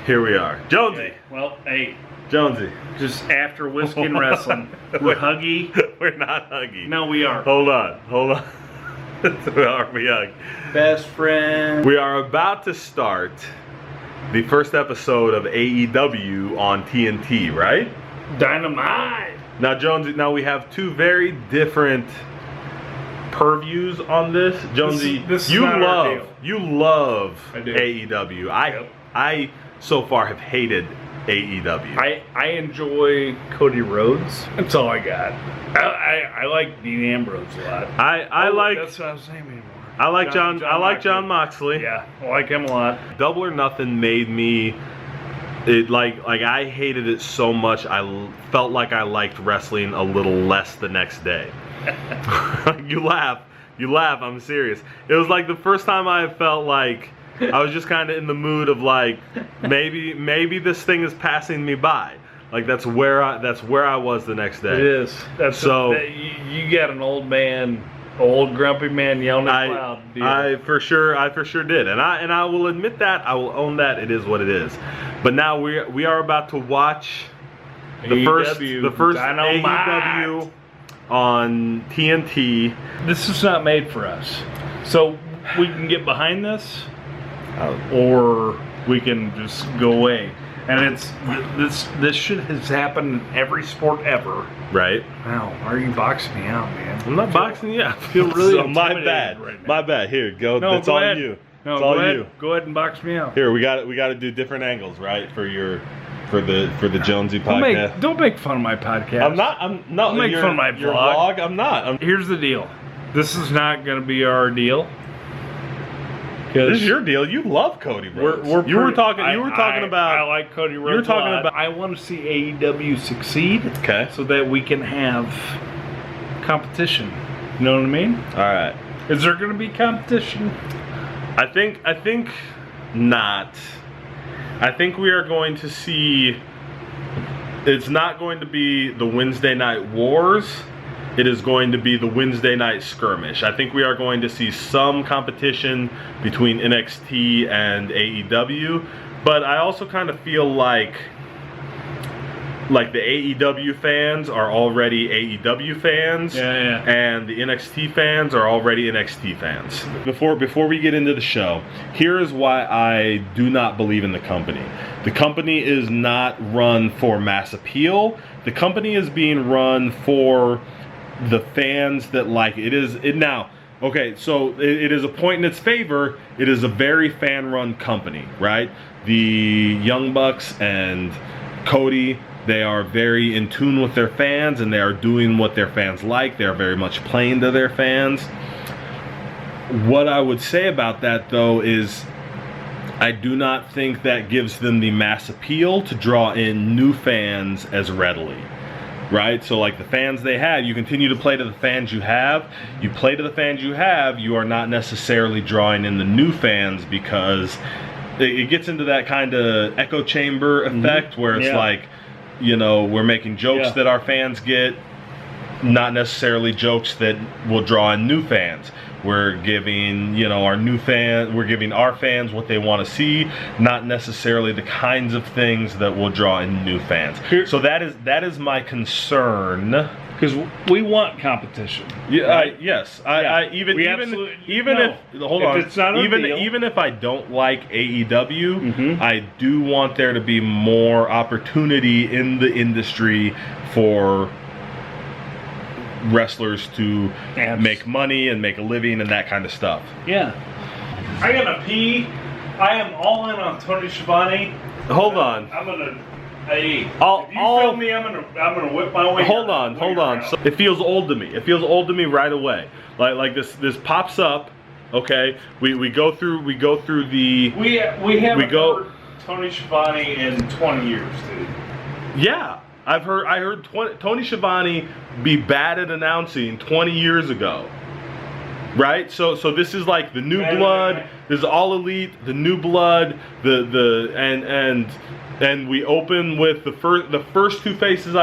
Here we are. Jonesy. Okay. Well, hey, Jonesy. just after whiskey and wrestling, we're huggy. We're not huggy. No, we are. Hold on. We hug. Best friend. We are about to start the first episode of AEW on TNT, right? Dynamite. Now, Jonesy, we have two very different purviews on this. Jonesy, this is you not our deal. love I do. AEW. Yep. I so far have hated AEW. I enjoy Cody Rhodes. That's all I got. I like Dean Ambrose a lot. I like. That's what I was saying anymore. I like John Moxley. Yeah, I like him a lot. Double or Nothing made me. It like I hated it so much. I felt like I liked wrestling a little less the next day. You laugh. I'm serious. It was like the first time I felt like I was just kind of in the mood of like maybe this thing is passing me by. Like that's where I was the next day. It is. That's so you got an old grumpy man yelling at cloud. I for sure did, and I will admit that. I will own that. It is what it is. But now we are about to watch the first AEW on TNT. This is not made for us, so we can get behind this, or we can just go away. And this shit has happened in every sport ever. Right. Wow, why are you boxing me out, man? I'm not boxing you out. I feel really so my intimidated bad. right now. My bad. Here, go. No, That's go all ahead. you. No, it's go all ahead. you. Go ahead and box me out. Here, we got to do different angles, right? For the Jonesy podcast. Don't make fun of my podcast. I'm not Don't make fun of my your vlog. vlog. I'm not. Here's the deal. This is not going to be our deal. This is your deal. You love Cody Rhodes. You were talking about. I like Cody Rhodes. You were talking a lot. about. I want to see AEW succeed. Okay. So that we can have competition. You know what I mean? All right. Is there going to be competition? I think not. I think we are going to see. It's not going to be the Wednesday Night Wars. It is going to be the Wednesday Night Skirmish. I think we are going to see some competition between NXT and AEW, but I also kind of feel like the AEW fans are already AEW fans, and the NXT fans are already NXT fans. Before we get into the show, here is why I do not believe in the company. The company is not run for mass appeal. The company is being run for the fans that like it. Okay, so it is a point in its favor. It is a very fan-run company, right? The Young Bucks and Cody, they are very in tune with their fans, and they are doing what their fans like. They are very much playing to their fans. What I would say about that, though, is I do not think that gives them the mass appeal to draw in new fans as readily. Right? So like the fans they have, you continue to play to the fans you have. You play to the fans you have, you are not necessarily drawing in the new fans because it gets into that kind of echo chamber effect where it's like, we're making jokes that our fans get, not necessarily jokes that will draw in new fans. We're giving, we're giving our fans what they want to see, not necessarily the kinds of things that will draw in new fans. So that is my concern. Because we want competition. Yeah, right? Yes. Even if I don't like AEW, I do want there to be more opportunity in the industry for wrestlers to make money and make a living and that kind of stuff. Yeah. I gotta pee. I am all in on Tony Schiavone. Hold on. I'm gonna. Hey, if you film me, I'm gonna whip my way. Hold on. So it feels old to me. It feels old to me right away. Like this pops up. Okay. We go through the. We haven't heard Tony Schiavone in 20 years, dude. Yeah. I heard Tony Schiavone be bad at announcing 20 years ago. Right? So this is like the new blood. This is All Elite, the new blood, and we open with the first two faces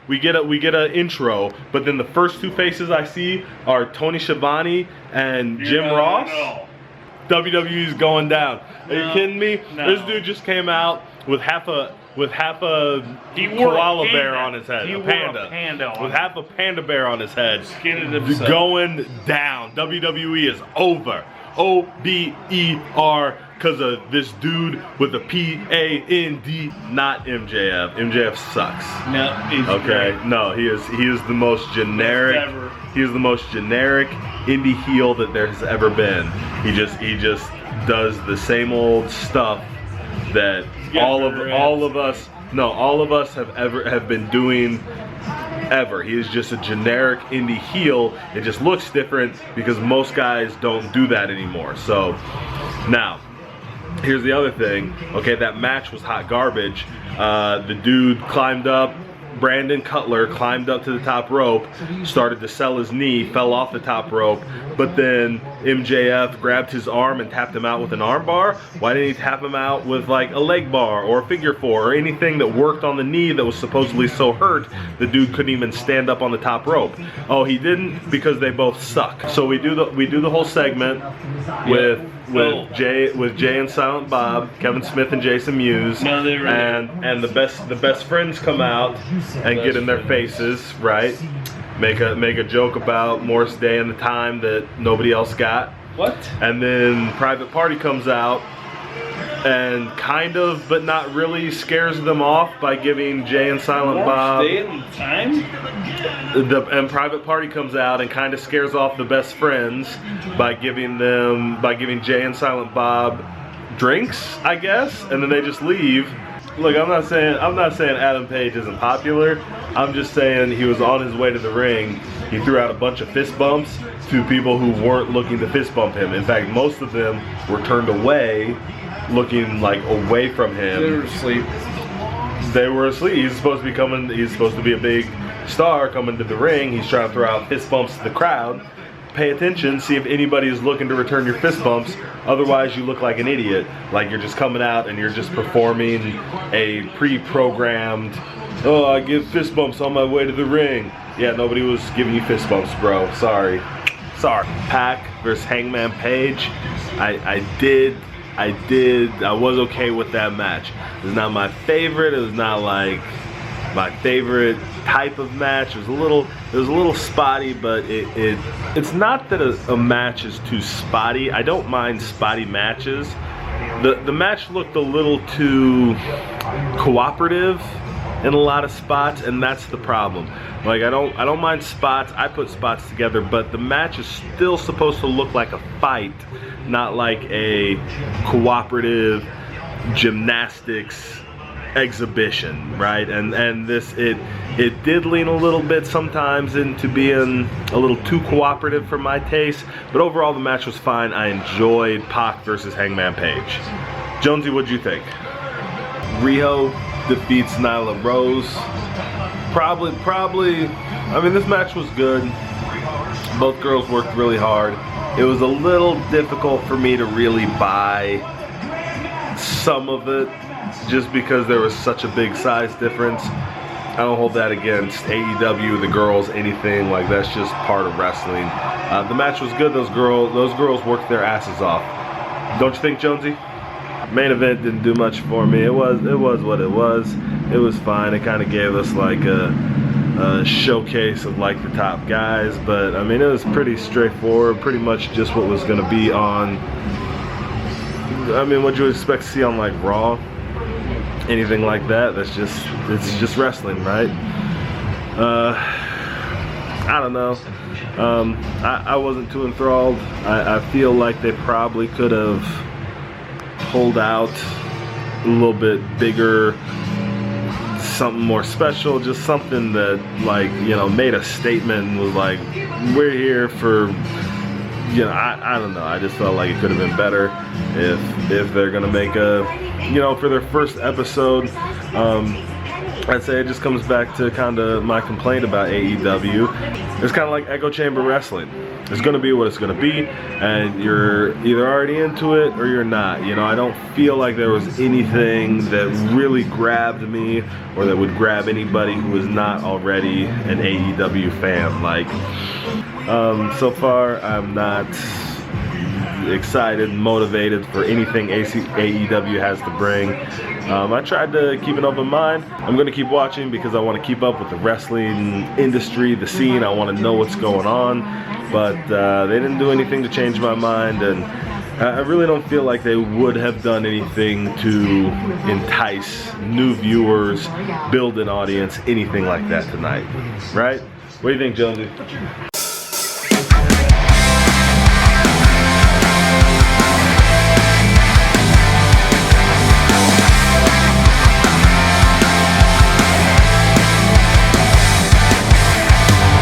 we get a intro, but then the first two faces I see are Tony Schiavone and Jim Ross. WWE's going down. Are you kidding me? No. This dude just came out with half a koala bear on his head. He a wore panda. a panda on with it. half a panda bear on his head. Skinned himself. Going down. WWE is over. OBER, because of this dude with a PAND, not MJF. MJF sucks. No, he's okay. great. No, he is the most generic. He is the most generic indie heel that there has ever been. He just does the same old stuff that all of us have been doing ever. He is just a generic indie heel. It just looks different because most guys don't do that anymore. So now, here's the other thing. Okay, that match was hot garbage. The dude climbed up. Brandon Cutler climbed up to the top rope, started to sell his knee, fell off the top rope, but then MJF grabbed his arm and tapped him out with an arm bar. Why didn't he tap him out with like a leg bar or a figure four or anything that worked on the knee that was supposedly so hurt the dude couldn't even stand up on the top rope? Oh, he didn't, because they both suck. So we do the whole segment with Jay and Silent Bob, Kevin Smith and Jason Mewes, and the best friends come out and get in their faces, right? Make a joke about Morris Day and the time that nobody else got. What? And then Private Party comes out and kind of, but not really, scares them off by giving Jay and Silent Bob. Day and time? And Private Party comes out and kind of scares off the best friends by giving Jay and Silent Bob drinks, I guess, and then they just leave. Look, I'm not saying Adam Page isn't popular. I'm just saying he was on his way to the ring. He threw out a bunch of fist bumps to people who weren't looking to fist bump him. In fact, most of them were turned away, looking like away from him. They were asleep. They were asleep. He's supposed to be a big star coming to the ring. He's trying to throw out fist bumps to the crowd. Pay attention, see if anybody is looking to return your fist bumps. Otherwise, you look like an idiot. Like you're just coming out and you're just performing a pre-programmed, oh, I give fist bumps on my way to the ring. Yeah, nobody was giving you fist bumps, bro. Sorry. Pac versus Hangman Page. I was okay with that match. It was not my favorite. It was not like my favorite type of match. It was a little spotty, but it's not that a match is too spotty. I don't mind spotty matches. The match looked a little too cooperative in a lot of spots, and that's the problem. Like I don't mind spots. I put spots together, but the match is still supposed to look like a fight, not like a cooperative gymnastics exhibition, right? And this it did lean a little bit sometimes into being a little too cooperative for my taste, but overall the match was fine. I enjoyed Pac versus Hangman Page. Jonesy, what'd you think? Riho defeats Nyla Rose. Probably, I mean, this match was good. Both girls worked really hard. It was a little difficult for me to really buy some of it, just because there was such a big size difference. I don't hold that against AEW, the girls, anything. Like, that's just part of wrestling. The match was good. Those girls worked their asses off. Don't you think, Jonesy? Main event didn't do much for me. It was what it was. It was fine. It kind of gave us like a showcase of like the top guys, but I mean, it was pretty straightforward. Pretty much just what was going to be on. I mean, what you would expect to see on like Raw. Anything like that. It's just wrestling, right? I don't know. I wasn't too enthralled. I feel like they probably could have pulled out a little bit bigger, something more special, just something that, like, you know, made a statement and was like, we're here for, you know, I don't know. I just felt like it could have been better if they're gonna make a, you know, for their first episode. I'd say it just comes back to kind of my complaint about AEW. It's kind of like echo chamber wrestling. It's gonna be what it's gonna be, and you're either already into it or you're not. You know, I don't feel like there was anything that really grabbed me or that would grab anybody who was not already an AEW fan. Like, so far I'm not excited, motivated for anything AEW has to bring. I tried to keep an open mind. I'm going to keep watching because I want to keep up with the wrestling industry, the scene. I want to know what's going on. But they didn't do anything to change my mind, and I really don't feel like they would have done anything to entice new viewers, build an audience, anything like that tonight. Right? What do you think, Jonesy?